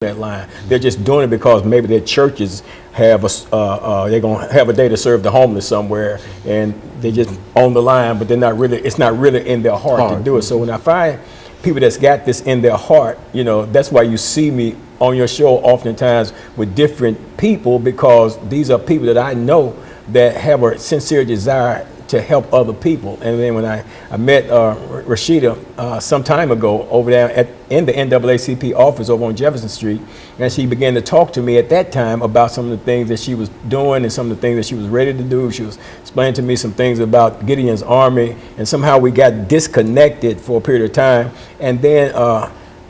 that line. They're just doing it because maybe their churches have they're gonna have a day to serve the homeless somewhere, and they just on the line, but they're not really. It's not really in their heart to do it. So when I find people that's got this in their heart, you know, that's why you see me on your show oftentimes with different people, because these are people that I know that have a sincere desire to help other people. And then when I met Rashida some time ago over there in the NAACP office over on Jefferson Street, and she began to talk to me at that time about some of the things that she was doing and some of the things that she was ready to do. She was explaining to me some things about Gideon's Army, and somehow we got disconnected for a period of time. And then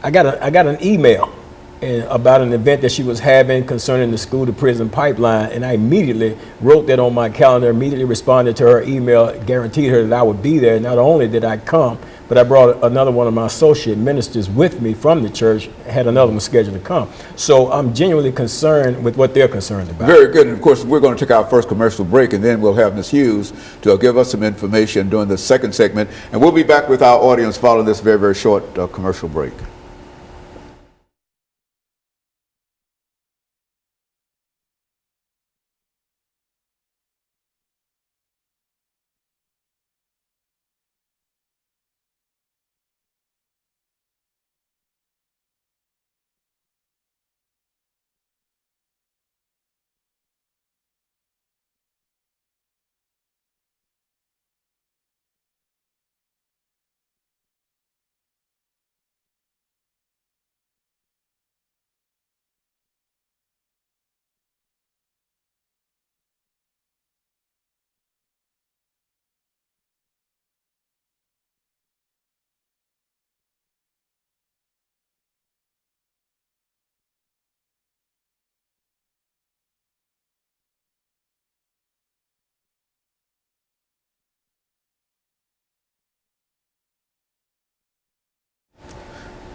I got an email about an event that she was having concerning the school to prison pipeline, and I immediately wrote that on my calendar, immediately responded to her email, guaranteed her that I would be there. Not only did I come, but I brought another one of my associate ministers with me from the church, had another one scheduled to come. So I'm genuinely concerned with what they're concerned about. Very good. And of course, we're going to take our first commercial break, and then we'll have Ms. Hughes to give us some information during the second segment. And we'll be back with our audience following this very, very short commercial break.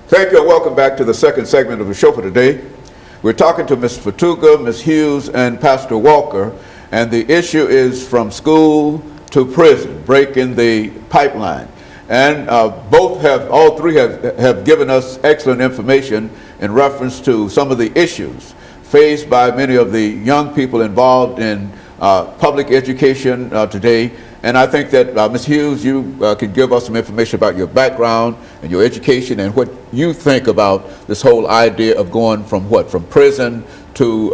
Thank you, and welcome back to the second segment of the show for today. We're talking to Ms. Fatuga, Ms. Hughes, and Pastor Walker, and the issue is from school to prison, breaking the pipeline. And all three have given us excellent information in reference to some of the issues faced by many of the young people involved in public education today. And I think that, Ms. Hughes, you can give us some information about your background and your education and what you think about this whole idea of going from prison to,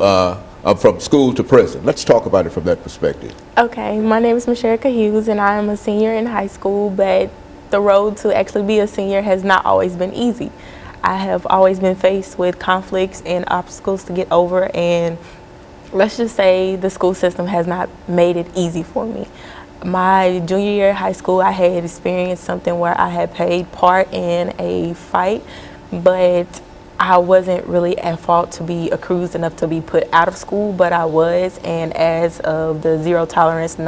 from school to prison. Let's talk about it from that perspective. Okay, my name is Michelle Hughes, and I am a senior in high school, but the road to actually be a senior has not always been easy. I have always been faced with conflicts and obstacles to get over, and let's just say the school system has not made it easy for me. My junior year of high school, I had experienced something where I had played part in a fight, but I wasn't really at fault to be accused enough to be put out of school, but I was, and as of the zero tolerance in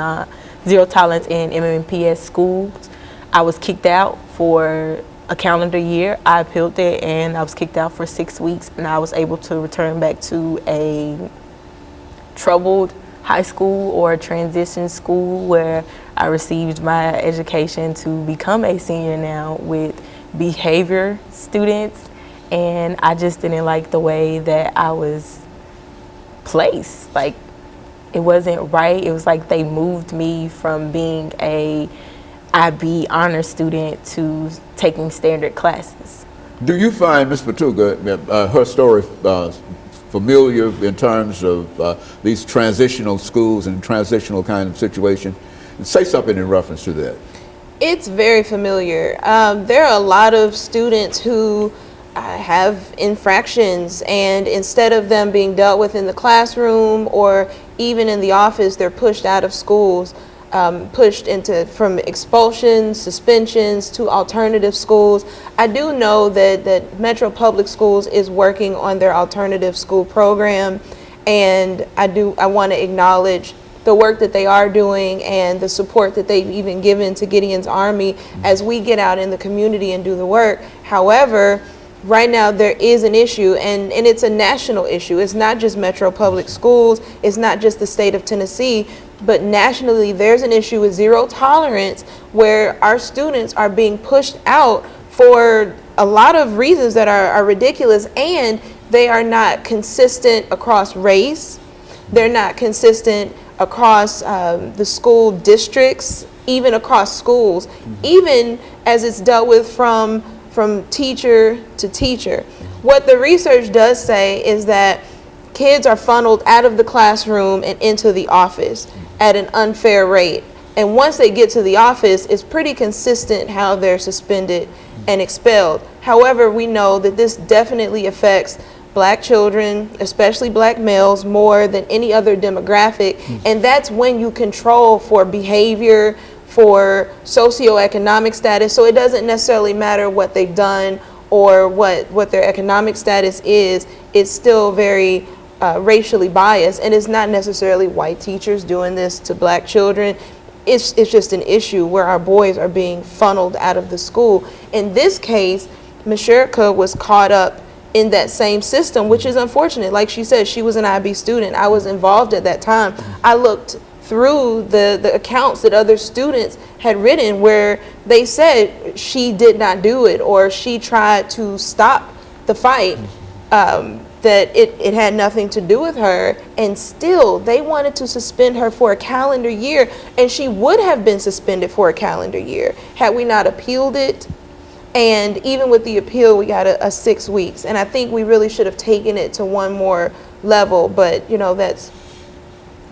MMPS schools, I was kicked out for a calendar year. I appealed it, and I was kicked out for 6 weeks, and I was able to return back to a troubled high school or a transition school where I received my education to become a senior now with behavior students, and I just didn't like the way that I was placed. Like, it wasn't right. It was like they moved me from being a IB honor student to taking standard classes. Do you find, Ms. Fatuga, her story familiar in terms of these transitional schools and transitional kind of situation? And say something in reference to that. It's very familiar. There are a lot of students who have infractions, and instead of them being dealt with in the classroom or even in the office, they're pushed out of schools, pushed into from expulsions, suspensions to alternative schools. I do know that Metro Public Schools is working on their alternative school program, and I want to acknowledge the work that they are doing and the support that they've even given to Gideon's Army as we get out in the community and do the work. However, right now there is an issue, and it's a national issue. It's not just Metro Public Schools, it's not just the state of Tennessee, but nationally there's an issue with zero tolerance where our students are being pushed out for a lot of reasons that are ridiculous, and they are not consistent across race. They're not consistent across the school districts, even across schools, even as it's dealt with from teacher to teacher. What the research does say is that kids are funneled out of the classroom and into the office at an unfair rate. And once they get to the office, it's pretty consistent how they're suspended and expelled. However, we know that this definitely affects Black children, especially Black males, more than any other demographic. And that's when you control for behavior, for socioeconomic status. So it doesn't necessarily matter what they've done or what their economic status is. It's still very racially biased, and it's not necessarily white teachers doing this to Black children. It's just an issue where our boys are being funneled out of the school. In this case, Mashirka was caught up in that same system, which is unfortunate. Like she said, she was an IB student. I was involved at that time. I looked through the accounts that other students had written where they said she did not do it, or she tried to stop the fight, that it had nothing to do with her, and still they wanted to suspend her for a calendar year, and she would have been suspended for a calendar year had we not appealed it. And even with the appeal, we got a 6 weeks, and I think we really should have taken it to one more level, but you know, that's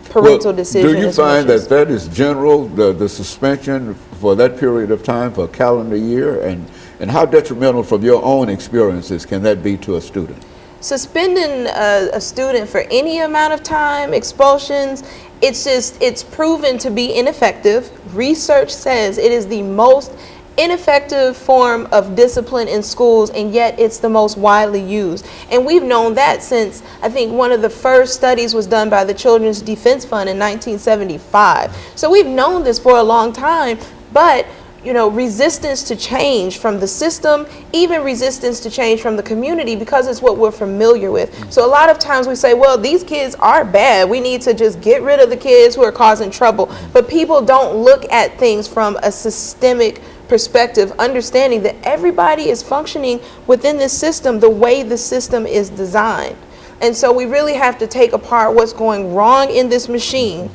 parental decision. Do you find that that is general, the suspension for that period of time, for a calendar year, and how detrimental from your own experiences can that be to a student? Suspending a student for any amount of time, expulsions, it's proven to be ineffective. Research says it is the most ineffective form of discipline in schools, and yet it's the most widely used. And we've known that since, I think, one of the first studies was done by the Children's Defense Fund in 1975. So we've known this for a long time, but you know, resistance to change from the system, even resistance to change from the community, because it's what we're familiar with. So a lot of times we say, well, these kids are bad. We need to just get rid of the kids who are causing trouble. But people don't look at things from a systemic perspective, understanding that everybody is functioning within this system the way the system is designed. And so we really have to take apart what's going wrong in this machine,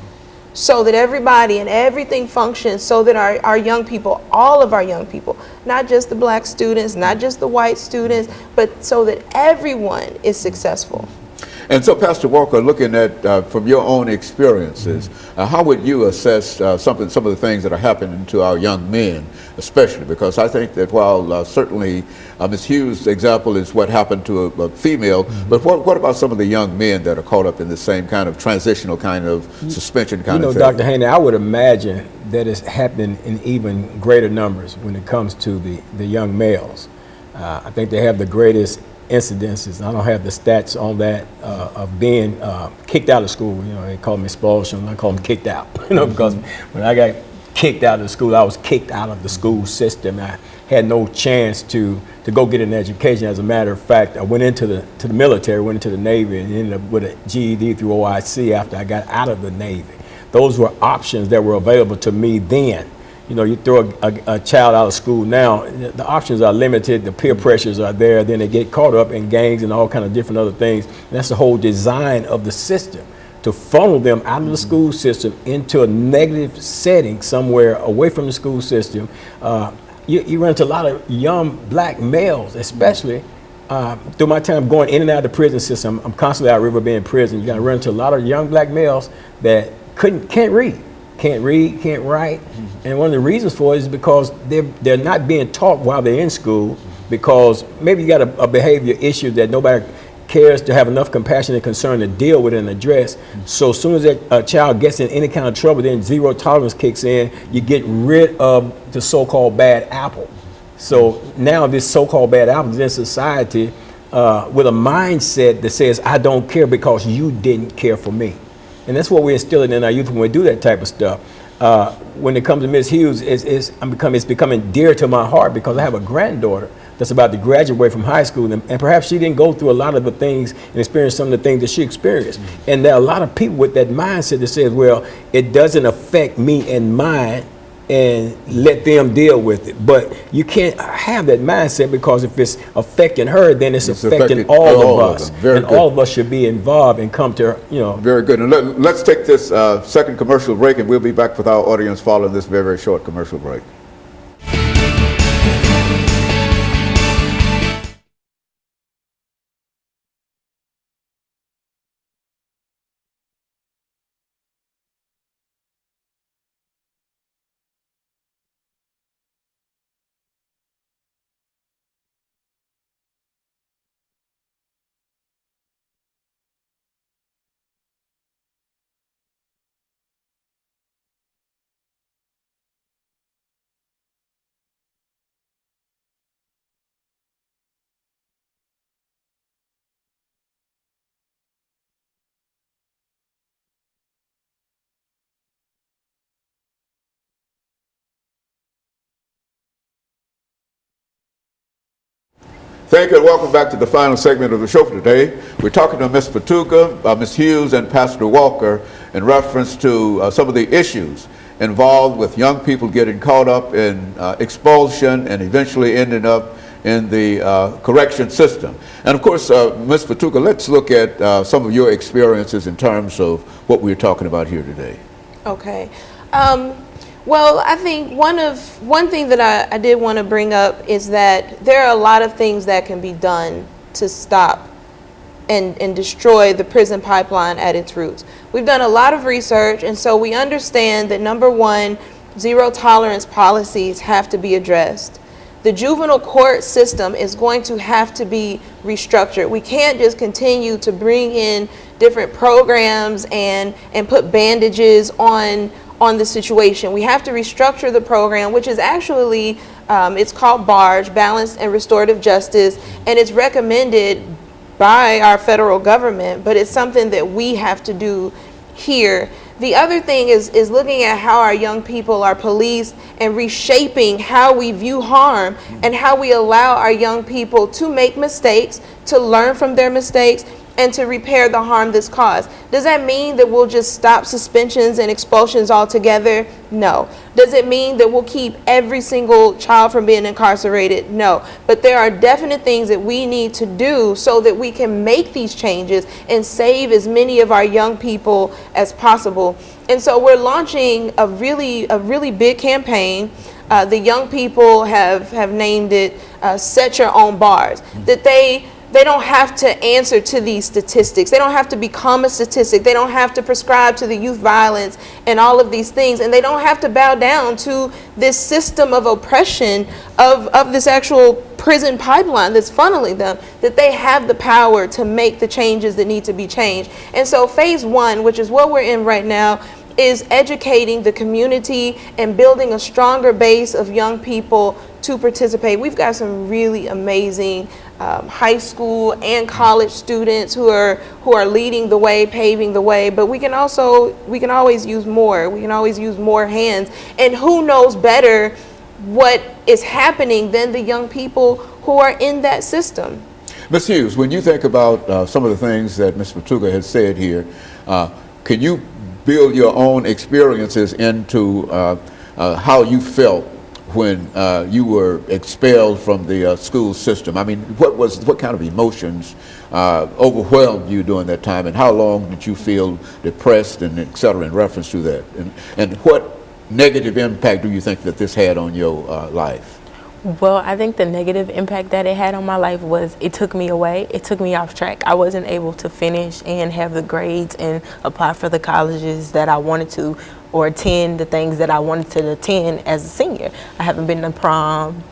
so that everybody and everything functions, so that our young people, all of our young people, not just the Black students, not just the white students, but so that everyone is successful. And so, Pastor Walker, looking at from your own experiences, how would you assess some of the things that are happening to our young men, especially? Because I think that while certainly Ms. Hughes' example is what happened to a female, but what about some of the young men that are caught up in the same kind of transitional kind of suspension kind of thing? Dr. Haney, I would imagine that it's happening in even greater numbers when it comes to the young males. I think they have the greatest incidences. I don't have the stats on that of being kicked out of school. You know, they call them expulsion. I call them kicked out. You know, because when I got kicked out of school, I was kicked out of the school system. I had no chance to go get an education. As a matter of fact, I went into the military, went into the Navy, and ended up with a GED through OIC after I got out of the Navy. Those were options that were available to me then. You know, you throw a child out of school now, the options are limited, the peer pressures are there, then they get caught up in gangs and all kind of different other things. And that's the whole design of the system, to funnel them out of the school system into a negative setting somewhere away from the school system. You run into a lot of young Black males, especially through my time going in and out of the prison system. I'm constantly out River Bend prison. You're gonna run into a lot of young Black males that can't read, can't write. And one of the reasons for it is because they're not being taught while they're in school, because maybe you got a behavior issue that nobody cares to have enough compassion and concern to deal with and address. So as soon as a child gets in any kind of trouble, then zero tolerance kicks in. You get rid of the so-called bad apple. So now this so-called bad apple is in society with a mindset that says, I don't care because you didn't care for me. And that's what we're instilling in our youth when we do that type of stuff. When it comes to Ms. Hughes, it's becoming dear to my heart, because I have a granddaughter that's about to graduate from high school, and perhaps she didn't go through a lot of the things and experience some of the things that she experienced. And there are a lot of people with that mindset that says, well, it doesn't affect me and mine and let them deal with it. But you can't have that mindset, because if it's affecting her, then it's affecting all of us. Very and good. all of us should be involved and come to, Very good. And let's take this second commercial break, and we'll be back with our audience following this very, very short commercial break. Thank you, and welcome back to the final segment of the show for today. We're talking to Ms. Fatuga, Ms. Hughes, and Pastor Walker in reference to some of the issues involved with young people getting caught up in expulsion and eventually ending up in the correction system. And of course, Ms. Fatuga, let's look at some of your experiences in terms of what we're talking about here today. Okay. Well, I think one thing that I did want to bring up is that there are a lot of things that can be done to stop and destroy the prison pipeline at its roots. We've done a lot of research, and so we understand that, number one, zero tolerance policies have to be addressed. The juvenile court system is going to have to be restructured. We can't just continue to bring in different programs and put bandages on the situation. We have to restructure the program, which is actually, it's called BARGE, Balanced and Restorative Justice, and it's recommended by our federal government, but it's something that we have to do here. The other thing is looking at how our young people are policed and reshaping how we view harm and how we allow our young people to make mistakes, to learn from their mistakes, and to repair the harm that's caused. Does that mean that we'll just stop suspensions and expulsions altogether? No. Does it mean that we'll keep every single child from being incarcerated? No. But there are definite things that we need to do so that we can make these changes and save as many of our young people as possible. And so we're launching a really big campaign. The young people have named it Set Your Own Bars. That they don't have to answer to these statistics. They don't have to become a statistic. They don't have to prescribe to the youth violence and all of these things. And they don't have to bow down to this system of oppression of this actual prison pipeline that's funneling them, that they have the power to make the changes that need to be changed. And so phase one, which is what we're in right now, is educating the community and building a stronger base of young people to participate. We've got some really amazing high school and college students who are leading the way, paving the way, but we can always use more. We can always use more hands. And who knows better what is happening than the young people who are in that system? Ms. Hughes, when you think about some of the things that Ms. Fatuga has said here, can you build your own experiences into how you felt when you were expelled from the school system? I mean, what kind of emotions overwhelmed you during that time, and how long did you feel depressed and et cetera in reference to that? And what negative impact do you think that this had on your life? Well, I think the negative impact that it had on my life was it took me away. It took me off track. I wasn't able to finish and have the grades and apply for the colleges that I wanted to, or attend the things that I wanted to attend as a senior. I haven't been to prom.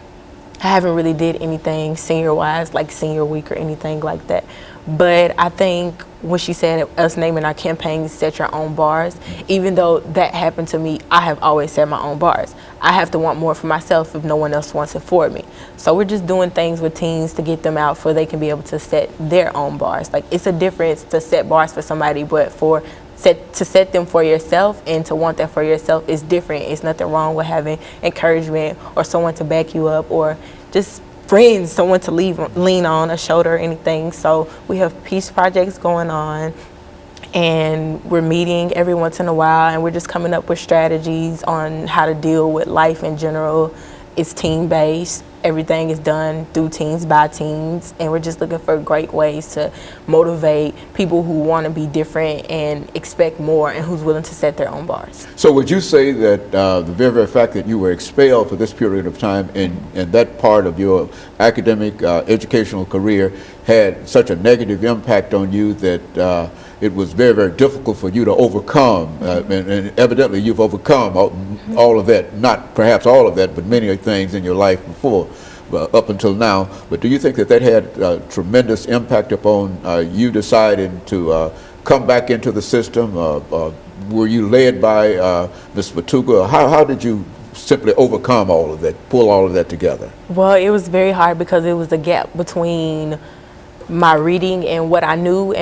I haven't really did anything senior-wise, like senior week or anything like that. But I think when she said us naming our campaign Set Your Own Bars, even though that happened to me, I have always set my own bars. I have to want more for myself if no one else wants it for me. So we're just doing things with teens to get them out so they can be able to set their own bars. Like, it's a difference to set bars for somebody, but to set them for yourself and to want that for yourself is different. It's nothing wrong with having encouragement or someone to back you up, or just friends, someone to lean on, a shoulder or anything. So we have peace projects going on. and we're meeting every once in a while, and we're just coming up with strategies on how to deal with life in general. It's team-based. Everything is done through teams, by teams, and we're just looking for great ways to motivate people who want to be different and expect more, and who's willing to set their own bars. So would you say that the very fact that you were expelled for this period of time and that part of your academic educational career had such a negative impact on you that it was very, very difficult for you to overcome, and evidently you've overcome all of that, not perhaps all of that, but many things in your life before, up until now. But do you think that that had a tremendous impact upon you deciding to come back into the system? Were you led by Ms. Fatuga? How did you simply overcome all of that, pull all of that together? Well, it was very hard because it was a gap between my reading and what I knew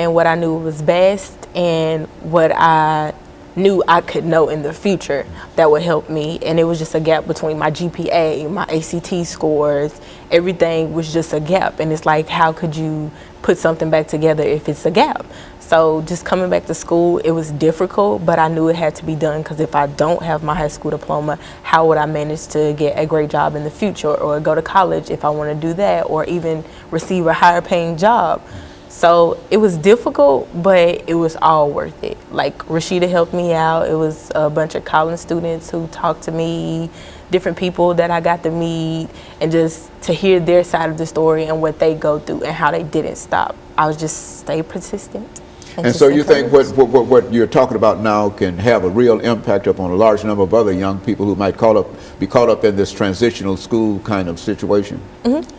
was best, and what I knew I could know in the future that would help me. And it was just a gap between my GPA, my ACT scores, everything was just a gap. And it's like, how could you put something back together if it's a gap? So just coming back to school, it was difficult, but I knew it had to be done, because if I don't have my high school diploma, how would I manage to get a great job in the future, or go to college if I want to do that, or even receive a higher paying job? So it was difficult, but it was all worth it. Like, Rashida helped me out. It was a bunch of college students who talked to me, different people that I got to meet, and just to hear their side of the story and what they go through and how they didn't stop. I was just stay persistent. And so you think what you're talking about now can have a real impact upon a large number of other young people who might be caught up in this transitional school kind of situation?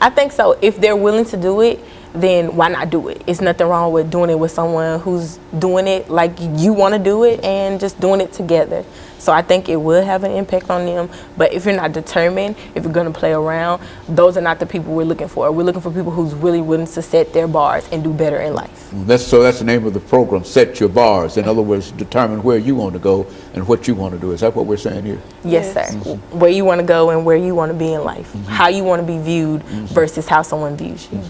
I think so. If they're willing to do it, then why not do it? It's nothing wrong with doing it with someone who's doing it like you want to do it, and just doing it together. So I think it will have an impact on them. But if you're not determined, if you're going to play around, those are not the people we're looking for. We're looking for people who's really willing to set their bars and do better in life. So that's the name of the program, Set Your Bars. In other words, determine where you want to go and what you want to do. Is that what we're saying here? Yes, sir. Where you want to go and where you want to be in life. How you want to be viewed versus how someone views you.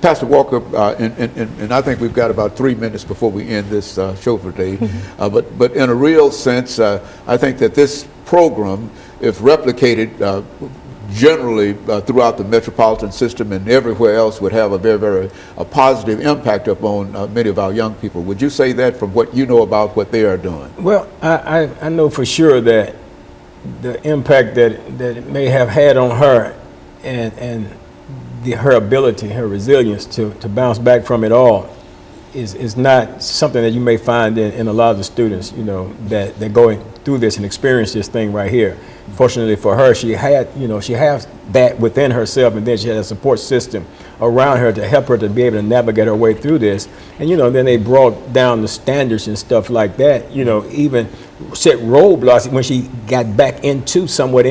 Pastor Walker, and I think we've got about 3 minutes before we end this show for today, but in a real sense, I think that this program, if replicated generally throughout the metropolitan system and everywhere else, would have a very, very positive impact upon many of our young people. Would you say that from what you know about what they are doing? Well, I know for sure that the impact that it may have had on her, and her ability, her resilience to bounce back from it all is not something that you may find in a lot of the students, you know, that they're going through this and experience this thing right here. Fortunately for her, she has that within herself, and then she had a support system around her to help her to be able to navigate her way through this. And, you know, then they brought down the standards and stuff like that, you know, even set roadblocks when she got back into somewhat